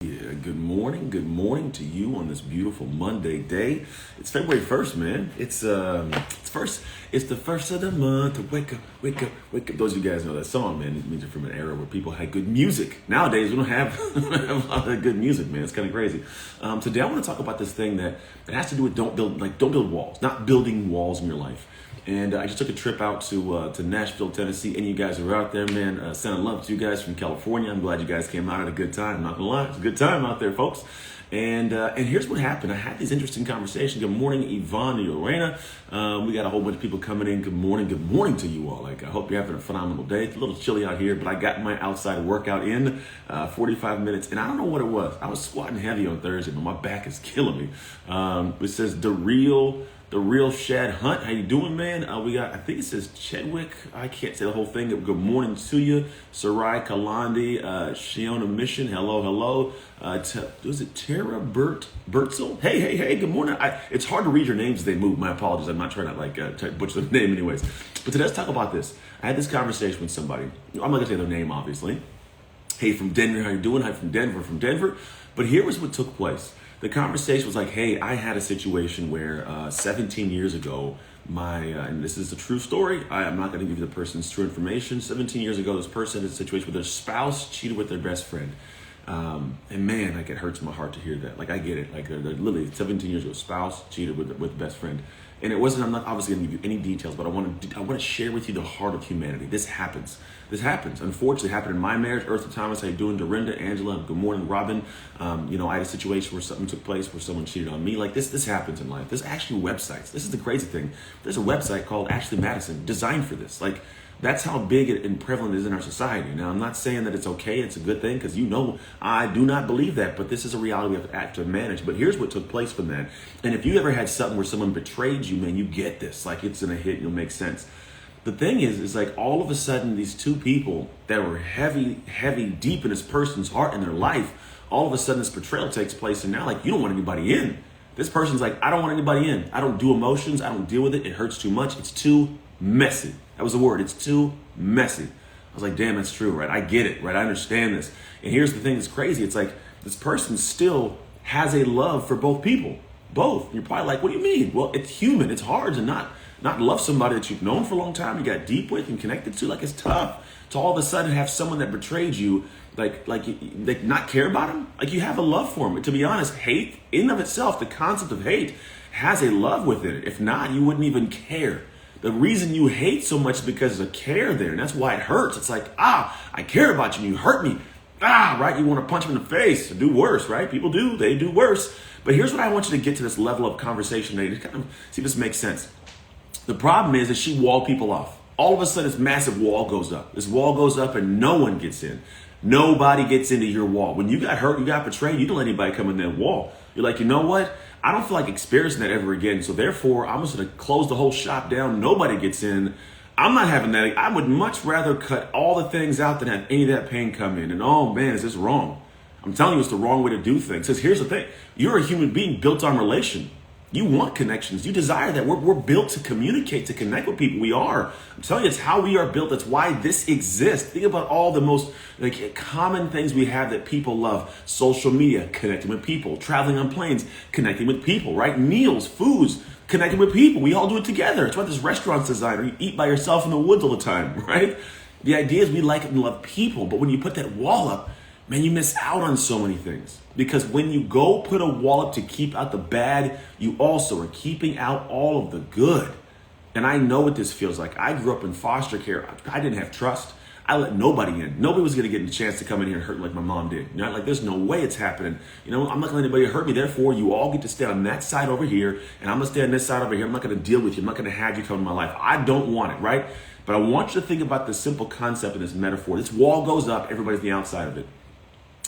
Yeah, good morning to you on this beautiful Monday day. It's February 1st, man. It's the first of the month. Wake up, wake up, wake up. Those of you guys know that song, man. It means you're from an era where people had good music. Nowadays, we don't have, we don't have a lot of good music, man. It's kind of crazy. Today I want to talk about this thing that has to do with don't build walls, not building walls in your life. And I just took a trip out to Nashville, Tennessee. And you guys are out there, man. Sending love to you guys from California. I'm glad you guys came out at a good time. I'm not gonna lie, it's a good time out there, folks. And here's what happened. I had these interesting conversations. Good morning, Yvonne and Lorena. We got a whole bunch of people coming in. Good morning to you all. Like, I hope you're having a phenomenal day. It's a little chilly out here, but I got my outside workout in 45 minutes. And I don't know what it was. I was squatting heavy on Thursday, but my back is killing me. It says the real Shad Hunt. How you doing, man? We got, I think it says Chedwick. I can't say the whole thing. Good morning to you. Sarai Kalandi, Shiona Mission. Hello. Was it Tara Bertzel? Hey, good morning. It's hard to read your names as they move. My apologies. I'm not trying to butcher the name anyways. But today let's talk about this. I had this conversation with somebody. I'm not gonna say their name, obviously. Hey, from Denver, how you doing? Hi, from Denver. But here was what took place. The conversation was like, hey, I had a situation where 17 years ago, and this is a true story, I'm not going to give you the person's true information. 17 years ago, this person had a situation where their spouse cheated with their best friend. And man, like, it hurts my heart to hear that. Like, I get it. Like, they're literally 17 years ago, spouse cheated with best friend. And it wasn't, I'm not obviously going to give you any details, but I want to share with you the heart of humanity. This happens. Unfortunately, it happened in my marriage. Eartha Thomas, how you doing? Dorinda, Angela, good morning, Robin. I had a situation where something took place where someone cheated on me. Like, this happens in life. There's actually websites. This is the crazy thing. There's a website called Ashley Madison designed for this. Like, that's how big and prevalent it is in our society. Now, I'm not saying that it's okay, it's a good thing, because I do not believe that, but this is a reality we have to manage. But here's what took place from that. And if you ever had something where someone betrayed you, man, you get this. Like, it's gonna hit, it'll make sense. The thing is like, all of a sudden, these two people that were heavy, deep in this person's heart and their life, all of a sudden this betrayal takes place, and now, like, you don't want anybody in. This person's like, I don't want anybody in. I don't do emotions, I don't deal with it, it hurts too much, it's too messy. That was the word. It's too messy. I was like, damn, that's true, right? I get it, right? I understand this. And here's the thing that's crazy. It's like, this person still has a love for both people. Both. You're probably like, what do you mean? Well, it's human. It's hard to not love somebody that you've known for a long time, you got deep with and connected to. Like, it's tough to all of a sudden have someone that betrayed you, like not care about him. Like, you have a love for him. But to be honest, hate in and of itself, the concept of hate has a love within it. If not, you wouldn't even care. The reason you hate so much is because there's a care there, and that's why it hurts. It's like, I care about you, and you hurt me. Right? You want to punch him in the face or do worse, right? People do. They do worse. But here's what I want you to get to this level of conversation today to kind of see if this makes sense. The problem is that she walled people off. All of a sudden, this massive wall goes up. This wall goes up, and no one gets in. Nobody gets into your wall. When you got hurt, you got betrayed, you don't let anybody come in that wall. You're like, you know what? I don't feel like experiencing that ever again. So therefore, I'm just going to close the whole shop down. Nobody gets in. I'm not having that. I would much rather cut all the things out than have any of that pain come in. And oh man, is this wrong? I'm telling you, it's the wrong way to do things. Because here's the thing. You're a human being built on relation. You want connections. You desire that. We're built to communicate, to connect with people. We are. I'm telling you, it's how we are built. That's why this exists. Think about all the most common things we have that people love. Social media, connecting with people. Traveling on planes, connecting with people, right? Meals, foods, connecting with people. We all do it together. It's why this restaurant's designed, or you eat by yourself in the woods all the time, right? The idea is we like and love people, but when you put that wall up, man, you miss out on so many things. Because when you go put a wall up to keep out the bad, you also are keeping out all of the good. And I know what this feels like. I grew up in foster care. I didn't have trust. I let nobody in. Nobody was going to get a chance to come in here and hurt like my mom did. You know, like, there's no way it's happening. I'm not going to let anybody hurt me. Therefore, you all get to stay on that side over here, and I'm going to stay on this side over here. I'm not going to deal with you. I'm not going to have you come in my life. I don't want it, right? But I want you to think about this simple concept in this metaphor. This wall goes up. Everybody's on the outside of it.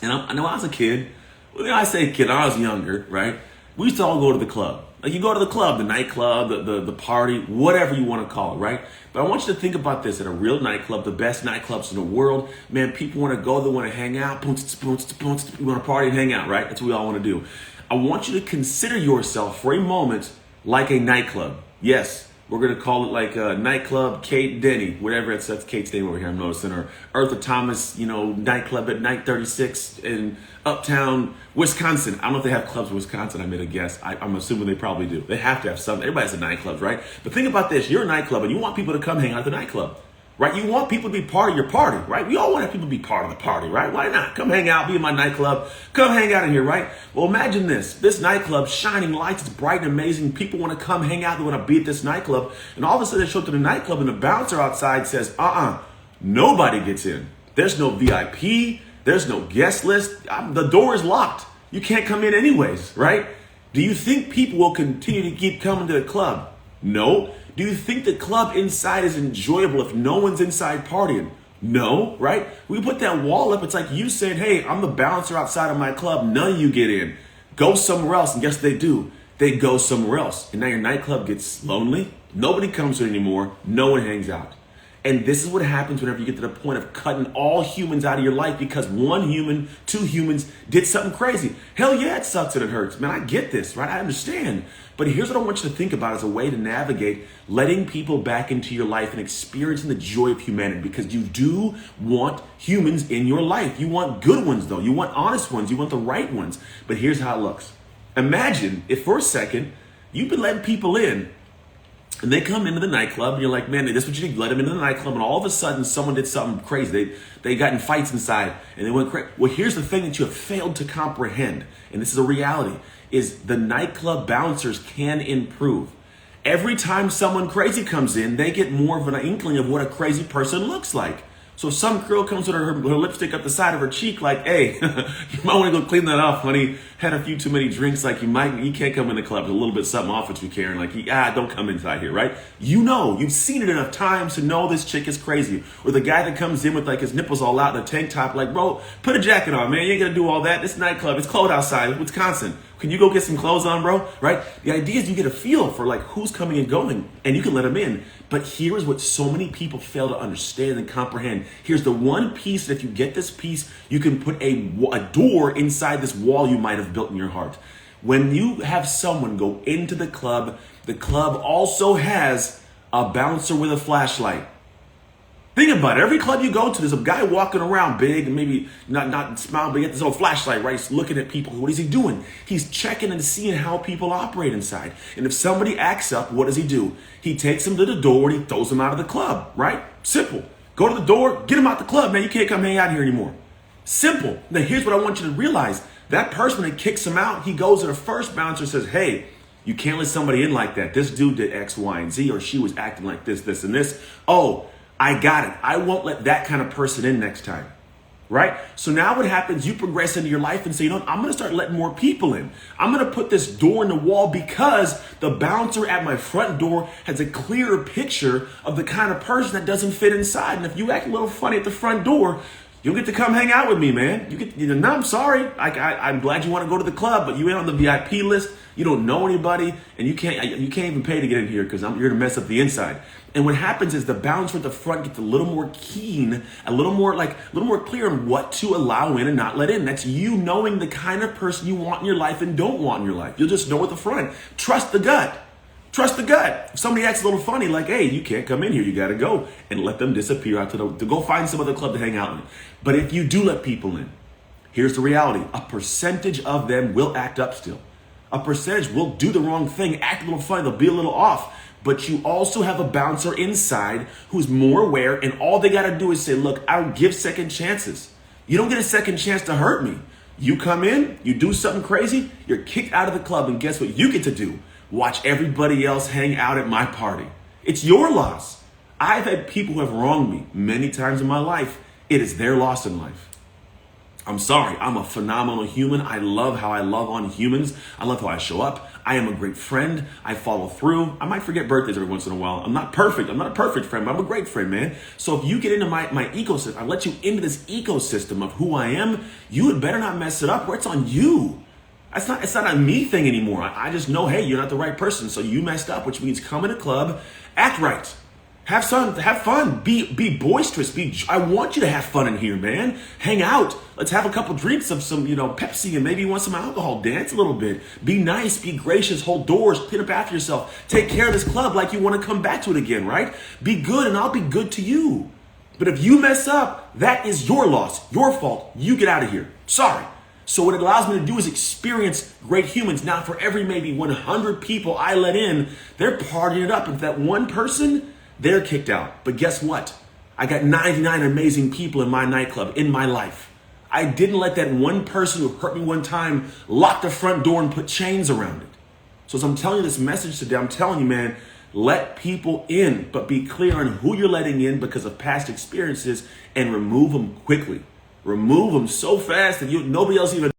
And I know I was a kid. When I say kid, I was younger, right? We used to all go to the club. Like, you go to the club, the nightclub, the party, whatever you want to call it, right? But I want you to think about this. At a real nightclub, the best nightclubs in the world, man, people want to go, they want to hang out, we want to party and hang out, right? That's what we all want to do. I want you to consider yourself for a moment like a nightclub. Yes, We're going to call it like nightclub Kate Denny, whatever. That's Kate's name over here, I'm noticing. Or Eartha Thomas, nightclub at Night 36 in Uptown, Wisconsin. I don't know if they have clubs in Wisconsin. I made a guess. I'm assuming they probably do. They have to have some. Everybody has a nightclub, right? But think about this. You're a nightclub and you want people to come hang out at the nightclub. Right? You want people to be part of your party, right? We all want to have people to be part of the party, right? Why not? Come hang out, be in my nightclub. Come hang out in here, right? Well, imagine this. This nightclub, shining lights, it's bright and amazing. People want to come hang out. They want to be at this nightclub. And all of a sudden they show up to the nightclub and the bouncer outside says, nobody gets in. There's no VIP. There's no guest list. The door is locked. You can't come in anyways, right? Do you think people will continue to keep coming to the club? No. Do you think the club inside is enjoyable if no one's inside partying? No, right? We put that wall up. It's like you saying, hey, I'm the bouncer outside of my club. None of you get in. Go somewhere else. And guess they do. They go somewhere else. And now your nightclub gets lonely. Nobody comes to it anymore. No one hangs out. And this is what happens whenever you get to the point of cutting all humans out of your life because one human, two humans did something crazy. Hell yeah, it sucks and it hurts. Man, I get this, right? I understand. But here's what I want you to think about as a way to navigate letting people back into your life and experiencing the joy of humanity because you do want humans in your life. You want good ones, though. You want honest ones. You want the right ones. But here's how it looks. Imagine if for a second you've been letting people in and they come into the nightclub and you're like, man, this is what you did. Let them into the nightclub and all of a sudden someone did something crazy. They got in fights inside and they went crazy. Well, here's the thing that you have failed to comprehend, and this is a reality, is the nightclub bouncers can improve. Every time someone crazy comes in, they get more of an inkling of what a crazy person looks like. So if some girl comes with her lipstick up the side of her cheek like, hey, you might want to go clean that off, honey. Had a few too many drinks, like you can't come in the club. There's a little bit something off with you, Karen. Like, don't come inside here, right? You've seen it enough times to know this chick is crazy. Or the guy that comes in with like his nipples all out in a tank top, like, bro, put a jacket on, man. You ain't gonna do all that. This nightclub, it's cold outside. It's Wisconsin. Can you go get some clothes on, bro? Right? The idea is you get a feel for like who's coming and going, and you can let them in. But here's what so many people fail to understand and comprehend. Here's the one piece that if you get this piece, you can put a door inside this wall you might have built in your heart. When you have someone go into the club also has a bouncer with a flashlight. Think about it. Every club you go to, there's a guy walking around big and maybe not smiling, but he has this old flashlight, right? He's looking at people. What is he doing? He's checking and seeing how people operate inside. And if somebody acts up, what does he do? He takes them to the door and he throws them out of the club, right? Simple. Go to the door, get them out the club, man. You can't come hang out here anymore. Simple. Now, here's what I want you to realize. That person that kicks him out, he goes to the first bouncer and says, hey, you can't let somebody in like that. This dude did X, Y, and Z, or she was acting like this, this, and this. Oh, I got it. I won't let that kind of person in next time, right? So now what happens, you progress into your life and say, I'm going to start letting more people in. I'm going to put this door in the wall because the bouncer at my front door has a clearer picture of the kind of person that doesn't fit inside. And if you act a little funny at the front door, you'll get to come hang out with me, man. No, I'm sorry. I'm glad you want to go to the club, but you ain't on the VIP list. You don't know anybody, and you can't even pay to get in here because you're going to mess up the inside. And what happens is the bouncer at the front gets a little more keen, a little more clear on what to allow in and not let in. That's you knowing the kind of person you want in your life and don't want in your life. You'll just know at the front. Trust the gut. Trust the gut. If somebody acts a little funny, like, hey, you can't come in here, you got to go, and let them disappear out to go find some other club to hang out in. But if you do let people in, here's the reality. A percentage of them will act up still. A percentage will do the wrong thing, act a little funny, they'll be a little off. But you also have a bouncer inside who's more aware, and all they got to do is say, look, I don't give second chances. You don't get a second chance to hurt me. You come in, you do something crazy, you're kicked out of the club, and guess what you get to do? Watch everybody else hang out at my party. It's your loss. I've had people who have wronged me many times in my life. It is their loss in life. I'm sorry. I'm a phenomenal human. I love how I love on humans. I love how I show up. I am a great friend. I follow through. I might forget birthdays every once in a while. I'm not perfect. I'm not a perfect friend, but I'm a great friend, man. So if you get into my ecosystem, I let you into this ecosystem of who I am, you had better not mess it up, or it's on you. It's not a me thing anymore. I just know, hey, you're not the right person. So you messed up, which means come in a club, act right. Have fun. Be boisterous. I want you to have fun in here, man. Hang out. Let's have a couple drinks of some, Pepsi, and maybe you want some alcohol. Dance a little bit. Be nice. Be gracious. Hold doors. Clean up after yourself. Take care of this club like you want to come back to it again, right? Be good, and I'll be good to you. But if you mess up, that is your loss, your fault. You get out of here. Sorry. So what it allows me to do is experience great humans. Now, for every maybe 100 people I let in, they're partying it up. And if that one person, they're kicked out. But guess what? I got 99 amazing people in my nightclub, in my life. I didn't let that one person who hurt me one time lock the front door and put chains around it. So as I'm telling you this message today, I'm telling you, man, let people in, but be clear on who you're letting in because of past experiences, and remove them quickly. Remove them so fast that nobody else even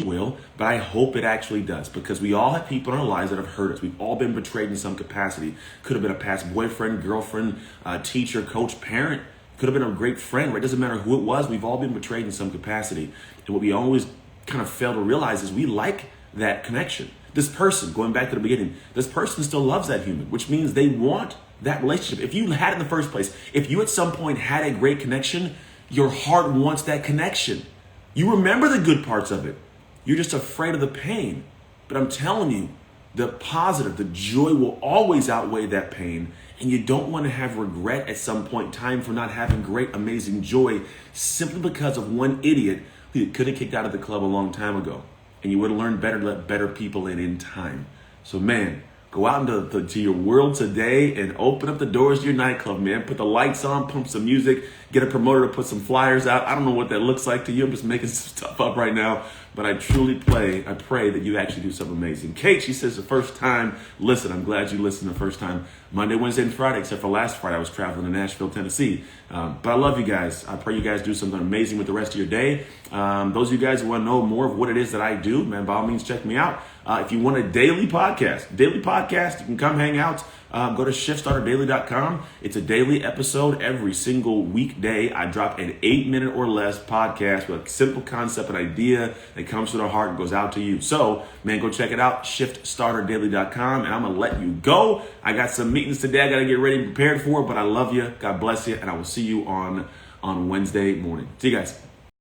will, but I hope it actually does, because we all have people in our lives that have hurt us. We've all been betrayed in some capacity. Could have been a past boyfriend, girlfriend, teacher, coach, parent. Could have been a great friend, right? Doesn't matter who it was. We've all been betrayed in some capacity. And what we always kind of fail to realize is we like that connection. This person, going back to the beginning, this person still loves that human, which means they want that relationship. If you had it in the first place, if you at some point had a great connection, your heart wants that connection. You remember the good parts of it. You're just afraid of the pain. But I'm telling you, the positive, the joy will always outweigh that pain. And you don't want to have regret at some point in time for not having great, amazing joy simply because of one idiot who could have kicked out of the club a long time ago. And you would have learned better to let better people in time. So man, go out into your world today and open up the doors to your nightclub, man. Put the lights on, pump some music, get a promoter to put some flyers out. I don't know what that looks like to you. I'm just making some stuff up right now. But I pray that you actually do something amazing. Kate, she says the first time, listen, I'm glad you listened the first time. Monday, Wednesday, and Friday, except for last Friday, I was traveling to Nashville, Tennessee. But I love you guys. I pray you guys do something amazing with the rest of your day. Those of you guys who want to know more of what it is that I do, man, by all means, check me out. If you want a daily podcast, you can come hang out. Go to shiftstarterdaily.com. It's a daily episode every single weekday. I drop an 8-minute or less podcast with a simple concept, an idea that comes to the heart and goes out to you. So, man, go check it out, shiftstarterdaily.com. And I'm going to let you go. I got some meetings today I got to get ready and prepared for, but I love you. God bless you. And I will see you on Wednesday morning. See you guys.